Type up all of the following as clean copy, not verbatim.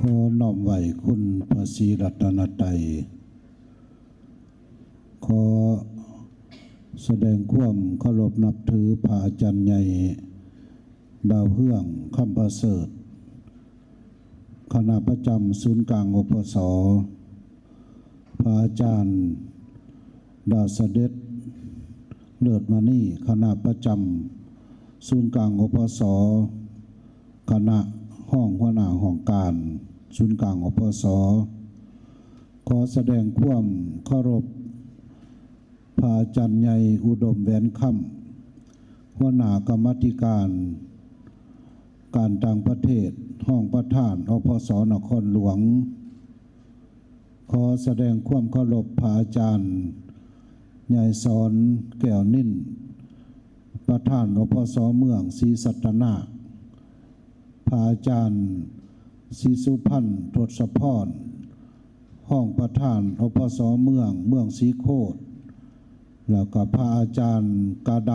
ขอน้อมไหวคุณพระศรีรัตนตรัยขอแสดงความเคารพนับถือพระอาจารย์ใหญ่ดาวเฮืองคำประเสริฐคณะประจำศูนย์กลางอปส.พระอาจารย์ดาวเสด็จเลิศมานี่คณะประจำศูนย์กลางอปส.คณะห้องหัวหน้าห้องการศูนย์กลางอปส.ขอแสดงความเคารพพระอาจารย์ใหญ่อุดมแหวนค่ำหัวหน้ากรรมการการต่างประเทศห้องประธานอปส.นครหลวงขอแสดงความเคารพพระอาจารย์ใหญ่สอนแก้วนิ่นประธานอปส.เมืองศรีสัตนาพระอาจารย์ศรีสุพันธ์ทศพรห้องประธานอปส.เมืองศรีโคตรแล้วก็พระอาจารย์กาด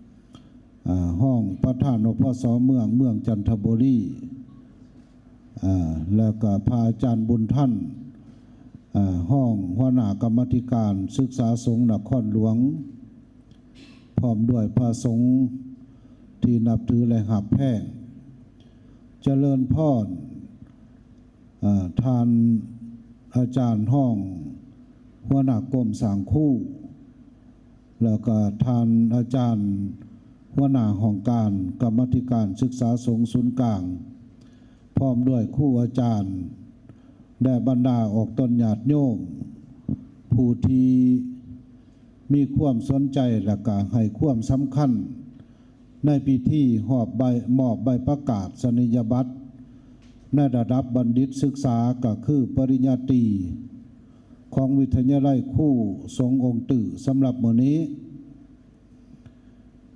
ำห้องประธานอปส.เมืองจันทบุรีแล้วก็พระอาจารย์บุญท่านห้องหัวหน้ากรรมการศึกษาสงฆ์นครหลวงพร้อมด้วยพระสงฆ์ที่นับถือและหักแพงเจริญพรท่านอาจารย์ห้องหัวหน้ากรมสังคู่แล้วก็ท่านอาจารย์หัวหน้าห้องการกรรมการศึกษาสงฆ์ศูนย์กลางพร้อมด้วยครูอาจารย์และบรรดาออกตนญาติโยมผู้ที่มีความสนใจและก็ให้ความสำคัญในพิธีมอบใบประกาศนียบัตรในระดับบัณฑิตศึกษาก็คือปริญญาตรีของวิทยาลัยคู่สงฆ์องค์ตื่อสำหรับมื้อนี้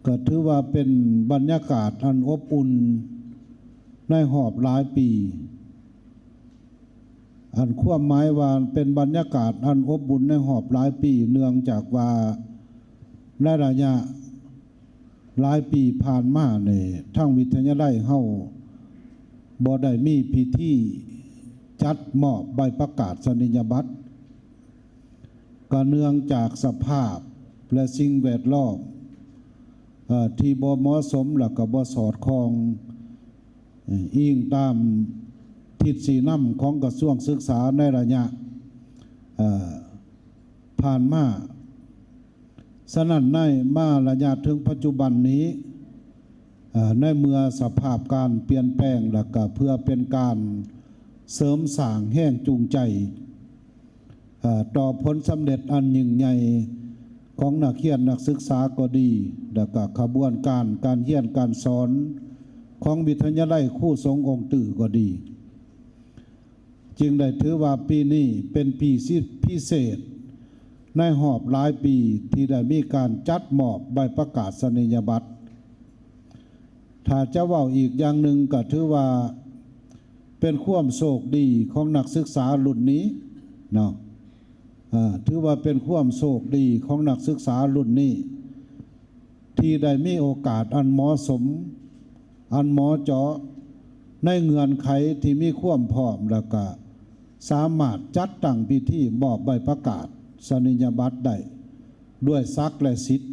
ก็ถือว่าเป็นบรรยากาศอันอบอุ่นในหอบหลายปีอันความหมายว่าเป็นบรรยากาศอันอบอุ่นในหอบหลายปีเนื่องจากว่าในระยะหลายปีผ่านมาเนี่ยทั้งวิทยาลัยเฮาบ่ได้มีพิธีจัดมอบใบประกาศนียบัตรก็เนื่องจากสภาพและสิ่งแวดล้อมที่บ่เหมาะสมและก็บ่สอดคล้องอิงตามทิศสีน้ำของกระทรวงศึกษาในระยะผ่านมาฉะนั้นในมาระยะถึงปัจจุบันนี้ในเมื่อสภาพการเปลี่ยนแปลงและก็เพื่อเป็นการเสริมสร้างแห้งจูงใจต่อผลสำเร็จอันยิ่งใหญ่ของนักเรียนนักศึกษาก็ดีและก็ขบวนการเรียนการสอนของวิทยาลัยคู่สงฆ์องค์ตื่อก็ดีจึงได้ถือว่าปีนี้เป็นปีพิเศษในหอบหลายปีที่ได้มีการจัดมอบใบประกาศนียบัตรถ้าจะว่าอีกอย่างหนึ่งก็ถือว่าเป็นความโชคดีของนักศึกษารุ่นนี้เนาะถือว่าเป็นความโชคดีของนักศึกษารุ่นนี้ที่ได้มีโอกาสอันเหมาะสมอันเหมาะเจาะในเงื่อนไขที่มีความพร้อมแล้วก็สามารถจัดตั้งพิธีมอบใบประกาศนียบัตรได้ด้วยศักดิ์และสิทธิ์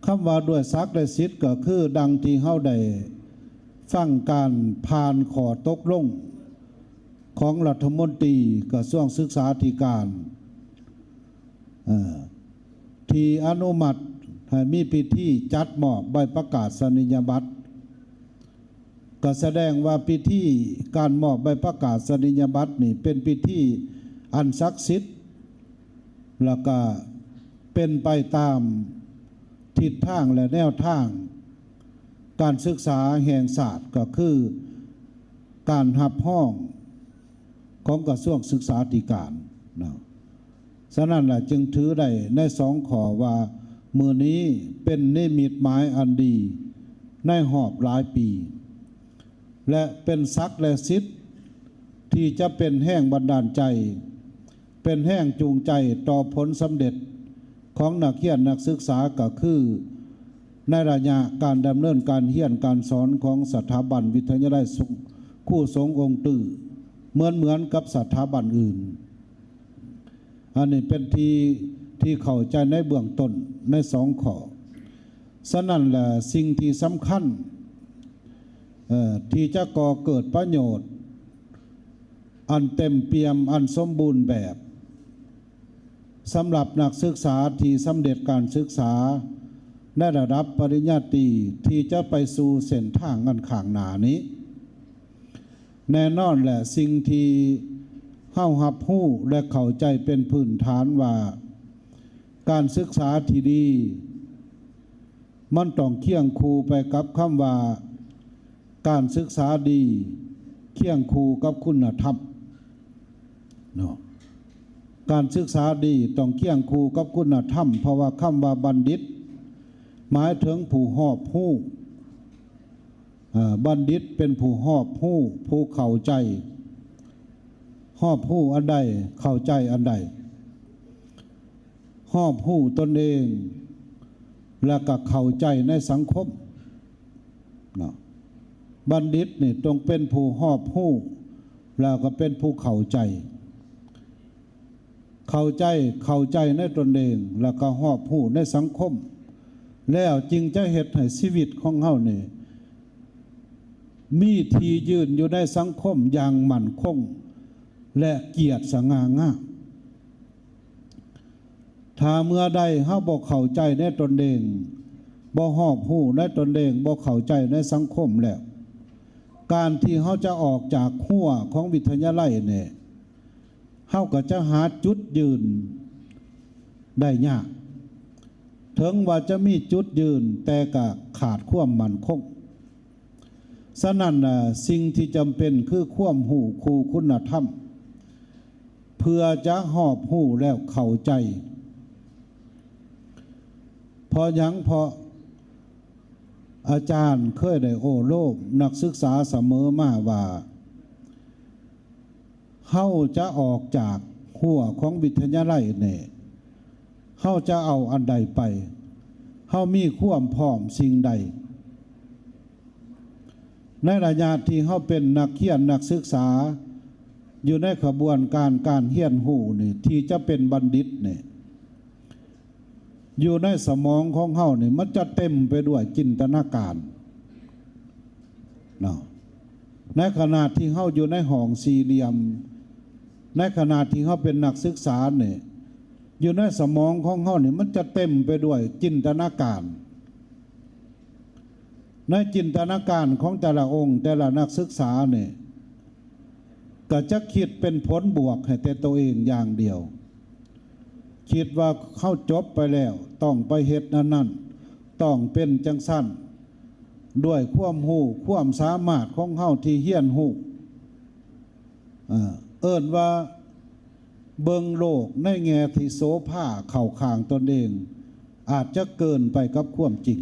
คำว่าด้วยศักดิ์และสิทธิ์ก็คือดังที่เฮาได้ฟังการผ่านข้อตกลงของรัฐมนตรีกระทรวงศึกษาธิการที่อนุมัติให้มีพิธีจัดมอบใบประกาศนียบัตรก็แสดงว่าพิธีการมอบใบประกาศนียบัตรนี่เป็นพิธีอันศักดิ์สิทธิ์แล้วก็เป็นไปตามทิศทางและแนวทางการศึกษาแห่งศาสตร์ก็คือการรับห้องของกระทรวงศึกษาธิการนะฉะนั้นแหละจึงถือได้ในสองข้อว่ามื้อนี้เป็นนิมิตหมายอันดีในหอบหลายปีและเป็นศักดิ์และสิทธิ์ที่จะเป็นแห่งบันดาลใจเป็นแห่งจูงใจต่อผลสำเร็จของนักเรียนนักศึกษาก็คือในระยะการดำเนินการเรียนการสอนของสถาบันวิทยาลัย คู่สงฆ์องค์ตื้อเหมือนกับสถาบันอื่นอันนี้เป็นที่เข้าใจในเบื้องต้นในสองข้อฉะนั้นแหละสิ่งที่สำคัญที่จะก่อเกิดประโยชน์อันเต็มเปี่ยมอันสมบูรณ์แบบสำหรับนักศึกษาที่สำเร็จการศึกษาในระดับปริญญาตรีที่จะไปสู่เส้นทางอันข้างหน้านี้แน่นอนแหละสิ่งที่เฮารับรู้และเข้าใจเป็นพื้นฐานว่าการศึกษาที่ดีมันต้องเคียงคู่ไปกับคำว่าการศึกษาดีเคียงคู่กับคุณธรรมเนาะการศึกษาดีต้องเคียงคู่กับคุณธรรมเพราะว่าคำว่าบัณฑิตหมายถึงผู้หอบรู้บัณฑิตเป็นผู้หอบรู้ผู้เข้าใจหอบรู้อันใดเข้าใจอันใดหอบรู้ตนเองแล้วก็เข้าใจในสังคมเนาะบัณฑิตนี่ต้องเป็นผู้หอบรู้แล้วก็เป็นผู้เข้าใจในตนเองแล้วก็หอบรู้ในสังคมแล้วจึงจะเฮ็ดให้ชีวิตของเฮานี่มีที่ยืนอยู่ในสังคมอย่างมั่นคงและเกียรติสง่างามถ้าเมื่อใดเฮาบ่เข้าใจในตนเองบ่หอบรู้ในตนเองบ่เข้าใจในสังคมแล้วการที่เฮาจะออกจากขั้วของวิทยาลัยเนี่ยเฮาก็จะหาจุดยืนได้ยากถึงว่าจะมีจุดยืนแต่ก็ขาดความมั่นคงฉะนั้นสิ่งที่จำเป็นคือความรู้คู่คุณธรรมเพื่อจะหอบรู้แล้วเข้าใจเพราะอาจารย์เคยได้โอ้โลมนักศึกษาเสมอมาว่าเฮาจะออกจากขั้วของวิทยาลัยเนี่ยเฮาจะเอาอันใดไปเฮามีความพร้อมสิ่งใดในระยะที่เฮาเป็นนักเรียนนักศึกษาอยู่ในขบวนการเรียนรู้นี่ที่จะเป็นบัณฑิตเนี่ยอยู่ในสมองของเฮานี่มันจะเต็มไปด้วยจินตนาการเนาะในขณะที่เฮาอยู่ในห้องสี่เหลี่ยมในขณะที่เฮาเป็นนักศึกษาเนี่ยอยู่ในสมองของเฮานี่มันจะเต็มไปด้วยจินตนาการในจินตนาการของแต่ละองค์แต่ละนักศึกษาเนี่ยก็จะคิดเป็นผลบวกให้แต่ตัวเองอย่างเดียวคิดว่าเข้าจบไปแล้วต้องไปเฮ็ดนั่นต้องเป็นจังสั้นด้วยความรู้ความสามารถของเฮาที่เฮียนรู้เอิ้นว่าเบิ่งโลกในแง่ที่โสภาเข้าข้างตนเองอาจจะเกินไปกับความจริง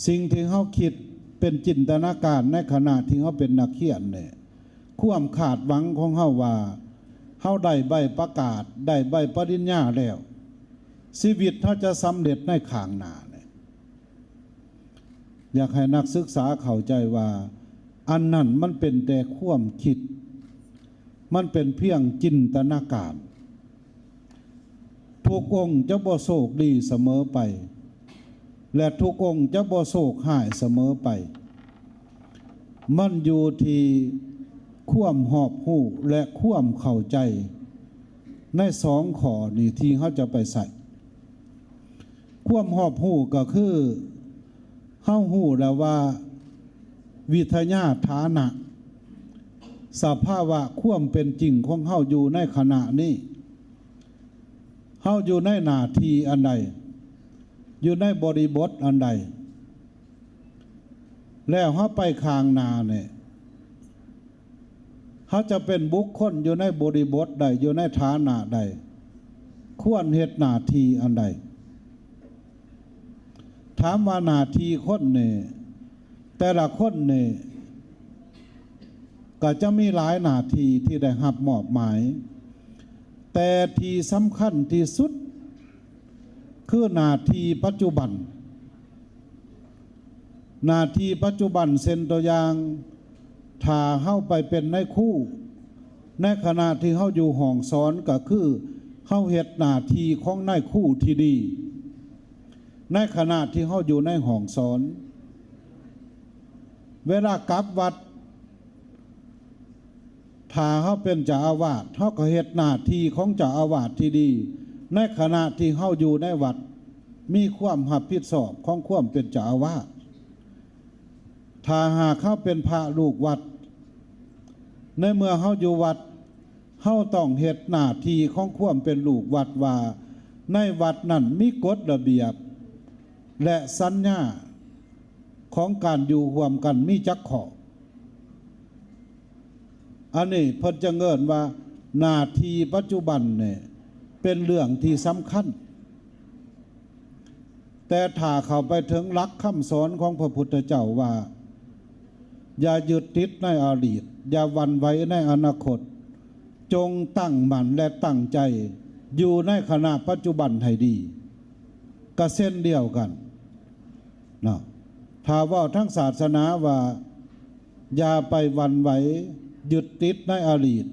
สิ่งที่เฮาคิดเป็นจินตนาการในขณะที่เฮาเป็นนักเขียนเนี่ยความคาดหวังของเฮาว่าเฮาได้ใบประกาศได้ใบปริญญาแล้วชีวิตเฮาจะสำเร็จในข้างหน้าเนี่ยอยากให้นักศึกษาเข้าใจว่าอันนั้นมันเป็นแต่ความคิดมันเป็นเพียงจินตนาการทุกองค์จะบ่โศกดีเสมอไปและทุกองค์จะบ่โศกหายเสมอไปมันอยู่ที่ความหอบรู้และความเข้าใจในสองข้อนี้ที่เขาจะไปใส่ความหอบรู้ก็คือเฮารู้แล้วว่าวิทยาฐานะสภาวะความเป็นจริงของเฮาอยู่ในขณะนี้เฮาอยู่ในหน้าที่อันใดอยู่ในบริบทอันใดแล้วเฮาไปข้างหน้าเนี่ยเขาจะเป็นบุคคลอยู่ในบริบทใดอยู่ในฐานะใดควรเหตุหน้าที่อันใดถามว่าหน้าที่คนเนี่ยแต่ละคนเนี่ยก็จะมีหลายหน้าที่ที่ได้รับมอบหมายแต่ที่สำคัญที่สุดคือหน้าที่ปัจจุบันหน้าที่ปัจจุบันเช่นตัวอย่าง ถ้าเฮาไปเป็นนายครูในขณะที่เฮาอยู่ห้องสอนก็คือเฮาเฮ็ดหน้าที่ของนายครูที่ดีในขณะที่เฮาอยู่ในห้องสอนเวลากลับวัดถ้าเฮาเป็นเจ้าอาวาสเฮาก็เฮ็ดหน้าที่ของเจ้าอาวาสที่ดีในขณะที่เฮาอยู่ในวัดมีความรับผิดชอบของความเป็นเจ้าอาวาสถ้าหากเขาเป็นพระลูกวัดในเมื่อเฮาอยู่วัดเฮาต้องเฮ็ดหน้าที่ของความเป็นลูกวัดว่าในวัดนั้นมีกฎระเบียบและสัญญาของการอยู่ร่วมกันมีจักข้ออันนี้เพิ่นจะเอิ้นว่าหน้าที่ปัจจุบันเนี่ยเป็นเรื่องที่สำคัญแต่ถ้าเข้าไปถึงหลักคำสอนของพระพุทธเจ้าว่าอย่ายึดติดในอดีตอย่าหวั่นไหวในอนาคตจงตั้งมั่นและตั้งใจอยู่ในขณะปัจจุบันให้ดีก็เส้นเดียวกันนะถ้าว่าทั้งศาสนาว่าอย่าไปหวั่นไหวยึดติดในอดีต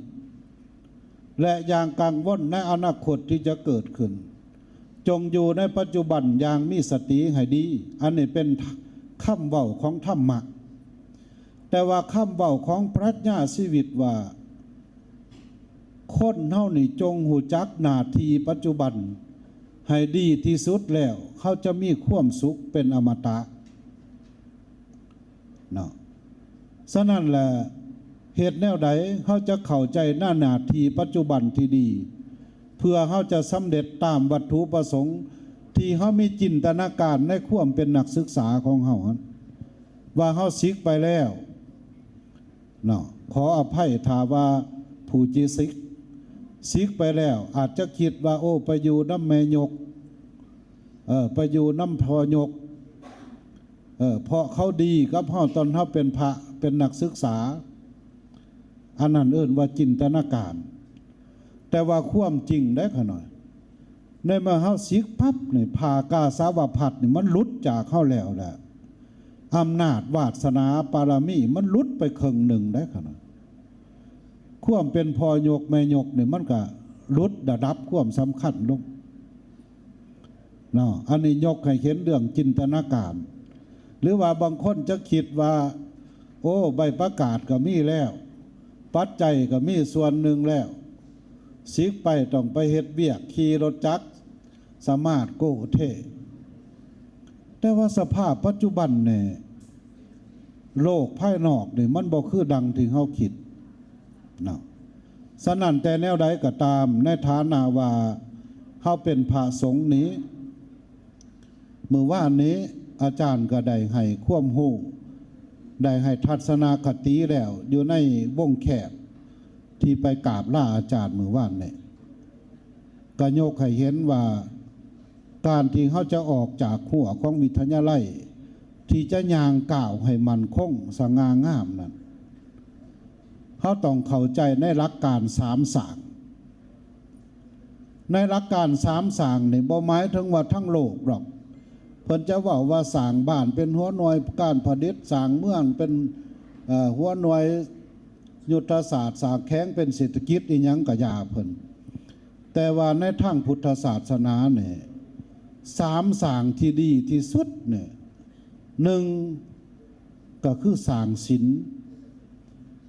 และอย่างกังวลในอนาคตที่จะเกิดขึ้นจงอยู่ในปัจจุบันอย่างมีสติให้ดีอันนี้เป็นคำเว้าของธรรมะแต่ว่าคำเว้าของปรัชญาชีวิตว่าคนเฮานี่จงหูจักหน้าที่ปัจจุบันให้ดีที่สุดแล้วเขาจะมีความสุขเป็นอมตะเนาะฉะนั้นแหละเหตุแนวใดเขาจะเข้าใจหน้าที่ปัจจุบันที่ดีเพื่อเขาจะสำเร็จตามวัตถุประสงค์ที่เขามีจินตนาการในความเป็นนักศึกษาของเขาว่าเขาศิกไปแล้วเนาะขออภัยถ้าว่าผู้จีศิกไปแล้วอาจจะคิดว่าโอ้ไปอยู่น้ำแม่ยกไปอยู่น้ำพอยกเพราะเขาดีกับเขาตอนเขาเป็นพระเป็นนักศึกษาอันนั้นเอิ้นว่าจินตนาการแต่ว่าความจริงได้ขน่อยในเมื่อเขาศิกปั๊บเนี่ยพากาสาวพัดเนี่ยมันลุดจากเขาแล้วแหละอำนาจวาสนาปารมีมันลุดไปครึ่งหนึ่งได้ขนาดความเป็นพอยกแม่ยกเนี่ยมันก็ลุดระดับความสำคัญลงเนาะอันนี้ยกให้เห็นเรื่องจินตนาการหรือว่าบางคนจะคิดว่าโอ้ใบประกาศก็มีแล้วปัจจัยก็มีส่วนหนึ่งแล้วศิกไปต้องไปเฮ็ดเบียกขี่รถจักรสามารถโก้เทแต่ว่าสภาพปัจจุบันเนี่ยโลกภายนอกเนี่ยมันบ่คือดังที่เฮาคิดนะฉะนั้นแต่แนวใดก็ตามในฐานะว่าเฮาเป็นพระสงฆ์นี้มื้อวานนี้อาจารย์ก็ได้ให้ความรู้ได้ให้ทัศนคติแล้วอยู่ในวงแคบที่ไปกราบลาอาจารย์มื้อวานนี่ก็ยกให้เห็นว่าการที่เขาจะออกจากขั้วของวิทยาลัยที่จะย่างก้าวให้มันคงสง่างามนั้นเขาต้องเข้าใจในหลักการสามสางในหลักการสามสางนี่บ่หมายถึงว่าทั้งโลกหรอกเพิ่นจะว่าสร้างบ้านเป็นหัวหน่วยการผลิตสร้างเมืองเป็นหัวหน่วยยุทธศาสตร์สร้างแข้งเป็นเศรษฐกิจอีหยังก็อย่าเพิ่นแต่ว่าในทางพุทธศาสนาเนี่ยสามสางที่ดีที่สุดเนี่ยหนึ่งก็คือสางศีล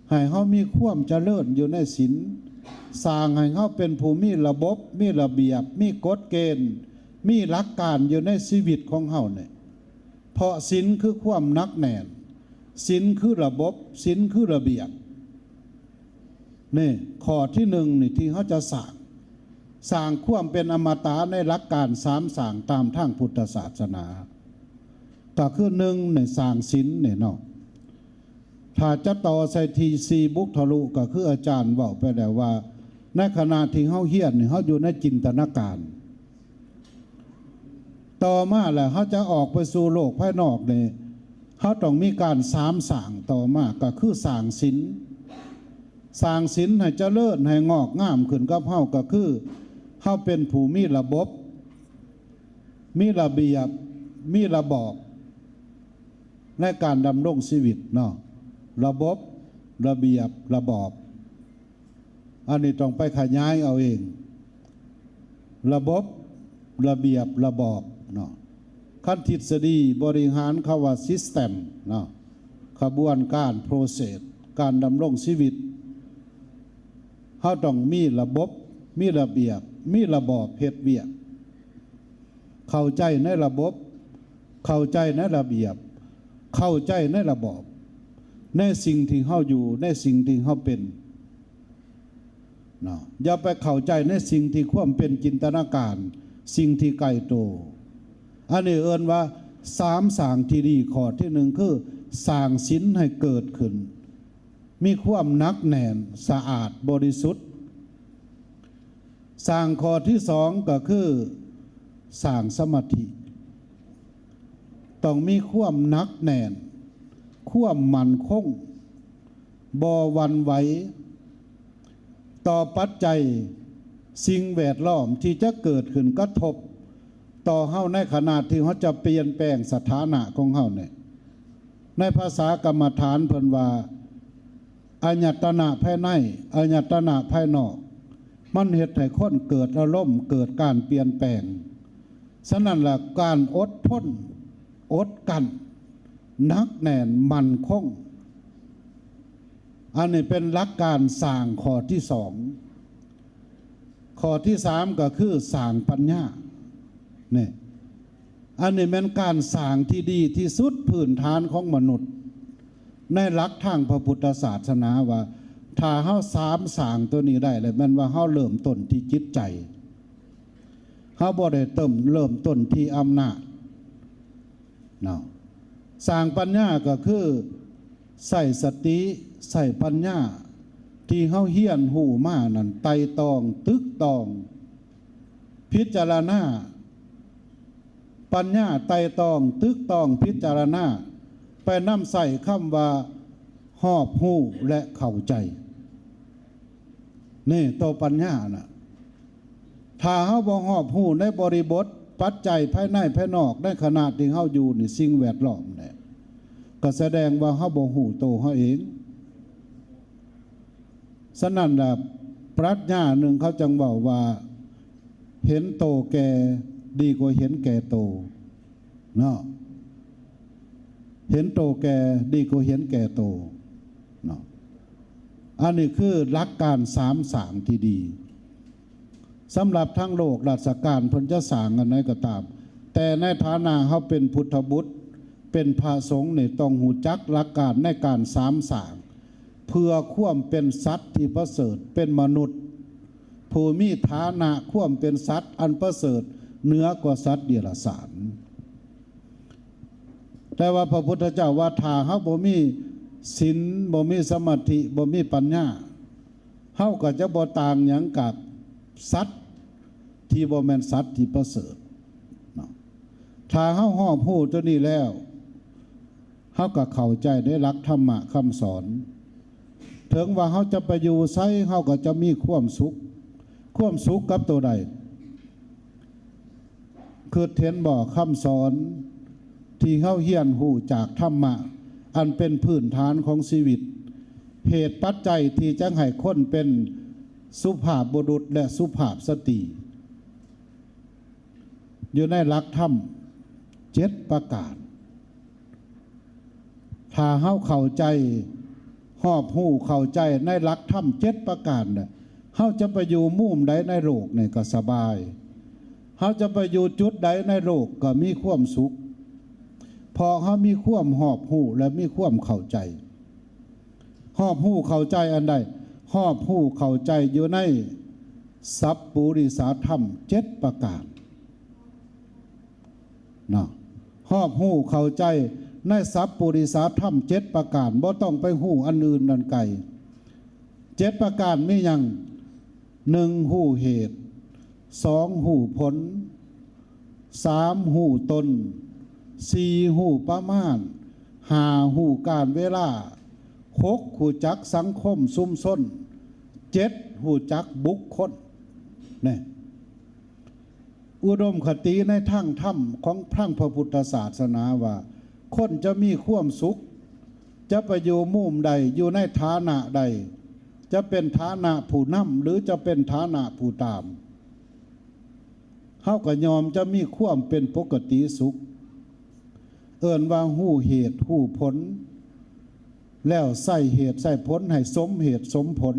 ให้เขามีความเจริญอยู่ในศีลสร้างให้เขาเป็นผู้มีระบบมีระเบียบมีกฎเกณฑ์มีหลักการอยู่ในชีวิตของเขาเนี่ยเพราะศีลคือความนักแน่นศีลคือระบบศีลคือระเบียบนี่ข้อที่หนึ่งนี่ที่เขาจะสร้างความเป็นอมตะในหลักการสามสร้างตามทางพุทธศาสนาก็คือหนึ่งในสร้างศีลเนี่ยเนาะถ้าจะต่อใส่ทีซีบุกทะลุก็คืออาจารย์บอกไปแล้วว่าในขณะที่เขาเฮียนเขาอยู่ในจินตนาการต่อมาแหละเขาจะออกไปสู่โลกภายนอกเนี่ยเขาต้องมีการสามสร้างต่อมาก็คือสร้างศีลให้เจริญให้งอกงามขึ้นกับเขาก็คือเขาเป็นผู้มีระบบมีระเบียบมีระบอบในการดำรงชีวิตเนาะระบบ ระเบียบระบอบอันนี้ต้องไปขยายเอาเองระบบระเบียบระบอบเนาะขั้นทฤษฎีบริหารคำว่า system เนาะขบวนการ process การดำรงชีวิตเขาต้องมีระบบมีระเบียบมีระบอบเฮ็ดเวียกเข้าใจในระบบเข้าใจในระเบียบเข้าใจในระบอบในสิ่งที่เขาอยู่ในสิ่งที่เขาเป็นนะอย่าไปเข้าใจในสิ่งที่ความเป็นจินตนาการสิ่งที่ไกลโตอันนี้เอิ้นว่าสามสร้างที่ดีข้อที่หนึ่งคือสร้างศีลให้เกิดขึ้นมีความหนักแน่นสะอาดบริสุทธิ์สร้างข้อที่สองก็คือสร้างสมาธิต้องมีความหนักแน่นความมั่นคงบ่หวั่นไหวต่อปัจจัยสิ่งแวดล้อมที่จะเกิดขึ้นกระทบต่อเฮาในขณะที่เขาจะเปลี่ยนแปลงสถานะของเฮาเนี่ยในภาษากรรมฐานเพิ่นว่าอาญตนะภายในอาญตนะภายนอกมันเฮ็ดให้คนเกิดอารมณ์เกิดการเปลี่ยนแปลงฉะนั้นล่ะการอดทนอดกันหนักแน่นมั่นคงอันนี้เป็นหลักการสร้างข้อที่สองข้อที่สามก็คือสร้างปัญญาเนี่ยอันนี้เป็นการสร้างที่ดีที่สุดพื้นฐานของมนุษย์ในหลักทางพระพุทธศาสนาว่าถ้าเฮาสร้างตัวนี้ได้เลยมันว่าเฮาเริ่มต้นที่จิตใจเฮาบ่ได้เริ่มต้นที่อำนาจเนาะสร้างปัญญาก็คือใส่สติใส่ปัญญาที่เฮาเฮียนหูมานั่นไต่ตองตึกตองพิจารณาปัญญาไต่ตองตึกตองพิจารณาไปนำใส่คำว่าหอบหูและเข้าใจนี่ตัวปัญญาน่ะถ้าเฮาบ่หอบหูในบริบทปัจจัยภายในภายนอกในขณะที่เฮาอยู่นี่สิ่งแวดล้อมเนี่ยก็แสดงว่าเฮาบ่ฮู้โตเฮาเองฉะนั้นล่ะปรัชญาหนึ่งเขาจังบอกว่าเห็นโตแก่ดีกว่าเห็นแก่โตเนาะเห็นโตแก่ดีกว่าเห็นแก่โตเนาะอันนี้คือหลักการสามสร้างที่ดีสำหรับทั้งโลกราชการเพิ่นจะสร้างอันไหนก็ตามแต่ในฐานะเฮาเป็นพุทธบุตรเป็นพระสงฆ์นี่ต้องหูจักหลักการในการสามสร้างเพื่อความเป็นสัตว์ที่ประเสริฐเป็นมนุษย์ผู้มีฐานะความเป็นสัตว์อันประเสริฐเหนือกว่าสัตว์เดรัจฉานแต่ว่าพระพุทธเจ้าว่าถ้าเฮาบ่มีศีลบ่มีสมาธิบ่มีปัญญาเฮาก็จะบ่ต่างหยังกับสัตว์ที่บ่แม่นสัตว์ที่ประเสริฐถ้าเฮาฮอบฮู้ตัวนี้แล้วเฮาก็เข้าใจได้หลักธรรมะคำสอนถึงว่าเฮาจะไปอยู่ไสเฮาก็จะมีความสุขกับตัวใดคือเห็นบ่คำสอนที่เฮาเฮียนฮู้จากธรรมะอันเป็นพื้นฐานของชีวิตเหตุปัจจัยที่จะให้คนเป็นสุภาพบุรุษและสุภาพสตรีอยู่ในหลักธรรม7ประการถ้าเฮาเข้าใจหอบหู้เข้าใจในหลักธรรม7ประการน่ะเฮาจะไปอยู่มุมใดในโลกนี่ก็สบายเฮาจะไปอยู่จุดใดในโลกก็มีความสุขพอเฮามีความหอบหู้และมีความเข้าใจหอบหู้เข้าใจอันใดหอบหู้เข้าใจอยู่ในสัพปุริสธรรม7ประการนะหอบหู้เข้าใจในสัพปุริสธรรม7ประการบ่ต้องไปหู้อันอื่นนั่นไกล7ประการมีหยัง1หู้เหตุ2หู้ผล3หู้ตน4หู้ประมาณ5หู้การเวลา6หู้จักสังคมซุมซ่น7หู้จักบุคคลนี่อุดมคติในทางธรรมของพระพุทธศาสนาว่าคนจะมีความสุข จะไปอยู่มุมใดอยู่ในฐานะใดจะเป็นฐานะผู้นำหรือจะเป็นฐานะผู้ตามเฮาก็ยอมจะมีความเป็นปกติสุขเอิ้นว่าฮู้เหตุฮู้ผลแล้วใส่เหตุใส่ผลให้สมเหตุสมผล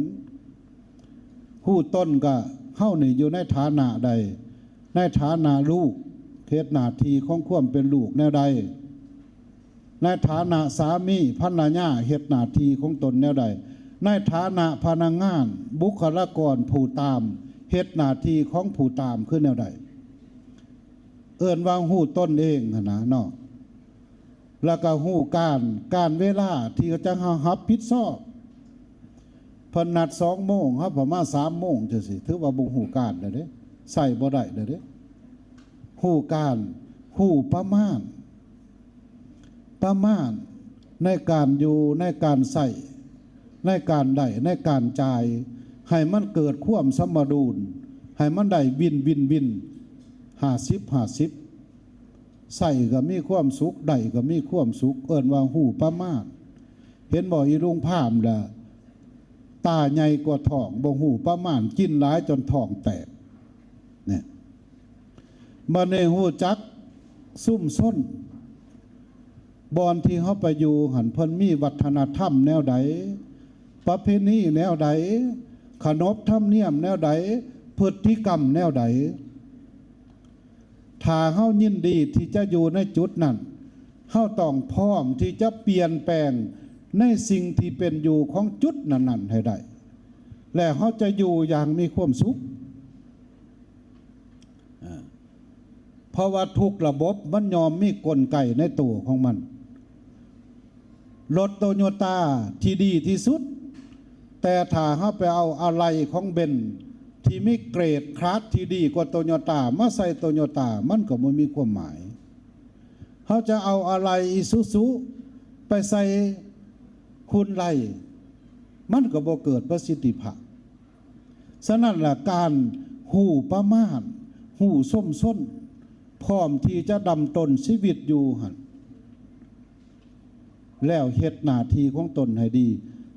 ฮู้ต้นก็เฮานี่อยู่ในฐานะใดในฐานะลูกเฮ็ดหน้าที่ของความเป็นลูกแนวใดในฐานะสามีภรรยาเฮ็ดหน้าที่ของตนแนวใดในฐานะพนักงานบุคลากรผู้ตามเฮ็ดหน้าที่ของผู้ตามคือแนวใดเอิ้นว่าฮู้ต้นเองหั่นนะเนาะแล้วก็ฮู้การเวลาที่จะรับผิดชอบเพิ่นนัด2 โมงครับประมาณ3 โมงจังซี่ถือว่าบ่ฮู้การแล้วเด้ใส่บ่ได้แล้วเด้ฮู้การฮู้ประมาณในการอยู่ในการใส่ในการได้ในการจ่ายให้มันเกิดความสมดุลให้มันได้วิน50ใส่ก็มีความสุขได้ก็มีความสุขเอิ้นว่าฮู้ประมาณเห็นบ่อีลุงพามล่ะตาใหญ่กว่าท้องบ่ฮู้ประมาณกินหลายจนท้องแตกเนี่ยบ่ได้ฮู้จักซุ่มซ่นบอนที่เฮาไปอยู่หันเพิ่นมีวัฒนธรรมแนวใดประเพณีแนวใดขนบธรรมเนียมแนวใดพฤติกรรมแนวใดถ้าเฮายินดีที่จะอยู่ในจุดนั้นเฮาต้องพร้อมที่จะเปลี่ยนแปลงในสิ่งที่เป็นอยู่ของจุดนั้นๆให้ได้และเฮาจะอยู่อย่างมีความสุขเพราะว่าทุกระบบมันยอมมีกลไกในตัวของมันรถโตโยต้าที่ดีที่สุดแต่ถ้าเฮาไปเอาอะไรของเบนซ์ที่มีเกรดคลาสที่ดีกว่าโตโยต้ามาใส่โตโยต้ามันก็บ่มีความหมายเฮาจะเอาอะไรอิซูซุไปใส่คุณไลมันก็บ่เกิดประสิทธิภาพฉะนั้นล่ะการฮู้ประมาณฮู้ส้มส้นพร้อมที่จะดำตนชีวิตอยู่หั่นแล้วเฮ็ดหน้าที่ของตนให้ดี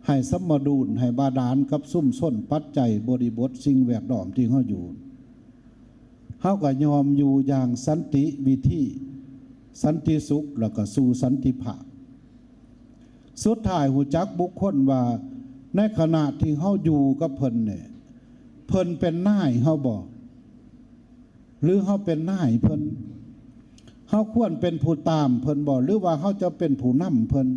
ให้สมดุลให้บาดาลกับซุ่มส้นปัจจัยบริบทสิ่งแวดล้อมที่เฮาอยู่เฮาก็ยอมอยู่อย่างสันติวิธีสันติสุขแล้วก็สู่สันติภาพสุดท้ายหูจักบุคคลว่าในขณะที่เฮาอยู่กับเพิ่นเนี่ยเพิ่นเป็นนายเฮาบ่หรือเฮาเป็นนายเพิ่นเฮาควรเป็นผู้ตามเพิ่นบ่หรือว่าเฮาจะเป็นผู้นำเพิ่น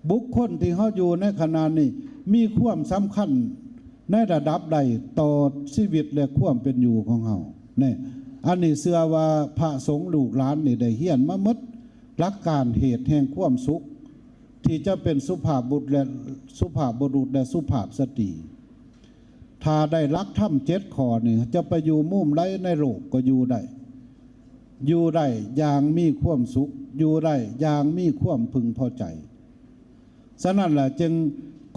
บุคคลที่เฮาอยู่ในขณะนี้มีความสำคัญในระดับใดต่อชีวิตและความเป็นอยู่ของเฮาเนี่ยอันนี้เชื่อว่าพระสงฆ์ลูกหลานนี่ได้เรียนมาหมดหลักการเหตุแห่งความสุขที่จะเป็นสุภาพบุรุษและสุภาพบุรุษและสุภาพสตรีถ้าได้รักธรรม7 ข้อนี่จะไปอยู่มุมใดในโลกก็อยู่ได้อย่างมีความสุขอยู่ได้อย่างมีความพึงพอใจฉะนั้นแหละจึง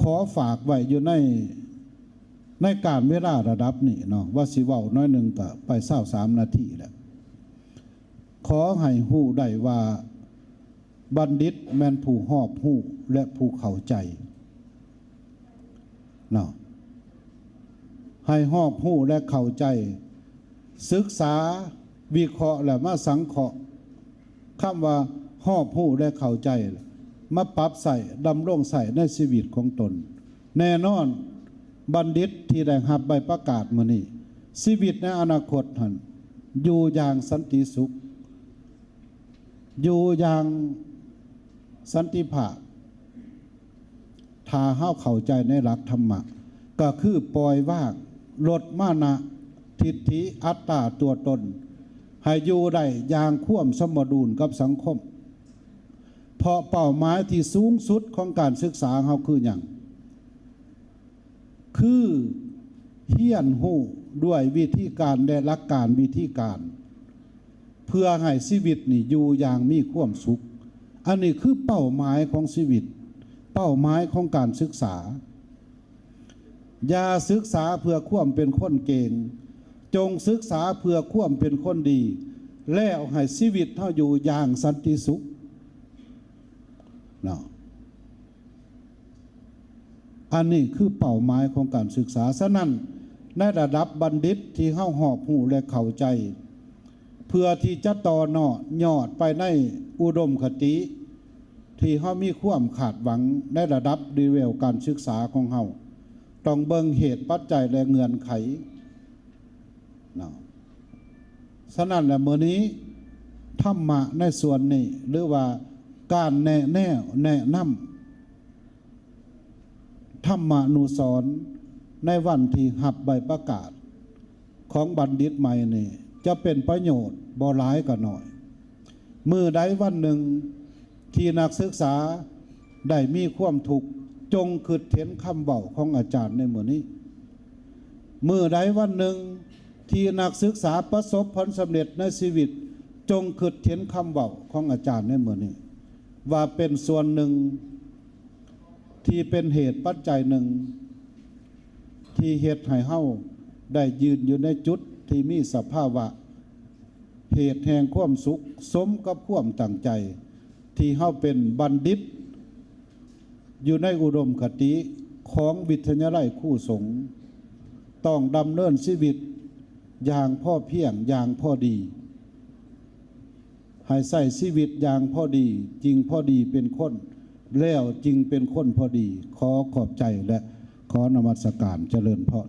ขอฝากไว้อยู่ในการเวลาระดับนี้เนาะว่าสิเว้าน้อยหนึ่งก็ไป23 นาทีแล้วขอให้ฮู้ได้ว่าบัณฑิตแม่นผู้หอบฮู้และผู้เข้าใจเนาะให้หอบฮู้และเข้าใจศึกษาวิเคราะห์และมาสังเคราะห์คำว่าหอบฮู้และเข้าใจมาปรับใส่ดำรงใส่ในชีวิตของตนแน่นอนบัณฑิตที่ได้รับใบประกาศมื้อนี้ชีวิตในอนาคตหั่นอยู่อย่างสันติสุขอยู่อย่างสันติภาพถ้าเฮาเข้าใจในหลักธรรมะก็คือปล่อยว่างลดมานะทิฏฐิอัตตาตัวตนให้อยู่ได้อย่างควบสมดุลกับสังคมเพราะเป้าหมายที่สูงสุดของการศึกษาเฮาคือหยังคือเฮียนฮู้ด้วยวิธีการและหลักการวิธีการเพื่อให้ชีวิตนี่อยู่อย่างมีความสุขอันนี้คือเป้าหมายของชีวิตเป้าหมายของการศึกษาอย่าศึกษาเพื่อความเป็นคนเก่งจงศึกษาเพื่อความเป็นคนดีแล้วให้ชีวิตเฮาอยู่อย่างสันติสุข เนาะอันนี้คือเป้าหมายของการศึกษาฉะนั้นในระดับบัณฑิตที่เฮาหอบหูและเข้าใจเพื่อที่จะต่อเนาะยอดไปในอุดมคติที่เฮามีความคาดหวังในระดับดีเวลการศึกษาของเฮาต้องเบิ่งเหตุปัจจัยและเงื่อนไขเนาะฉะนั้นแหละมื้อนี้ธรรมะในส่วนนี้หรือว่าการแนะนำธรรมานุสรณ์ในวันที่หับใบประกาศของบัณฑิตใหม่นี่จะเป็นประโยชน์บ่หลายก็น้อยมื้อใดวันหนึ่งที่นักศึกษาได้มีความทุกข์จงคิดเห็นคำเว้าของอาจารย์ในมื้อนี้มื้อใดวันหนึ่งที่นักศึกษาประสบผลสำเร็จในชีวิตจงคิดเห็นคำเว้าของอาจารย์ในมื้อนี้ว่าเป็นส่วนหนึ่งที่เป็นเหตุปัจจัยหนึ่งที่เฮ็ดให้เฮาได้ยืนอยู่ในจุดที่มีสภาวะเหตุแห่งความสุขสมกับความตั้งใจที่เฮาเป็นบัณฑิตอยู่ในอุดมคติของวิทยาลัยคู่สงฆ์ต้องดำเนินชีวิตอย่างพ่อเพียงอย่างพอดีให้ใส่ชีวิตอย่างพอดีจริงพอดีเป็นคนแล้วจริงเป็นคนพอดีขอขอบใจและขอนมัสการเจริญพร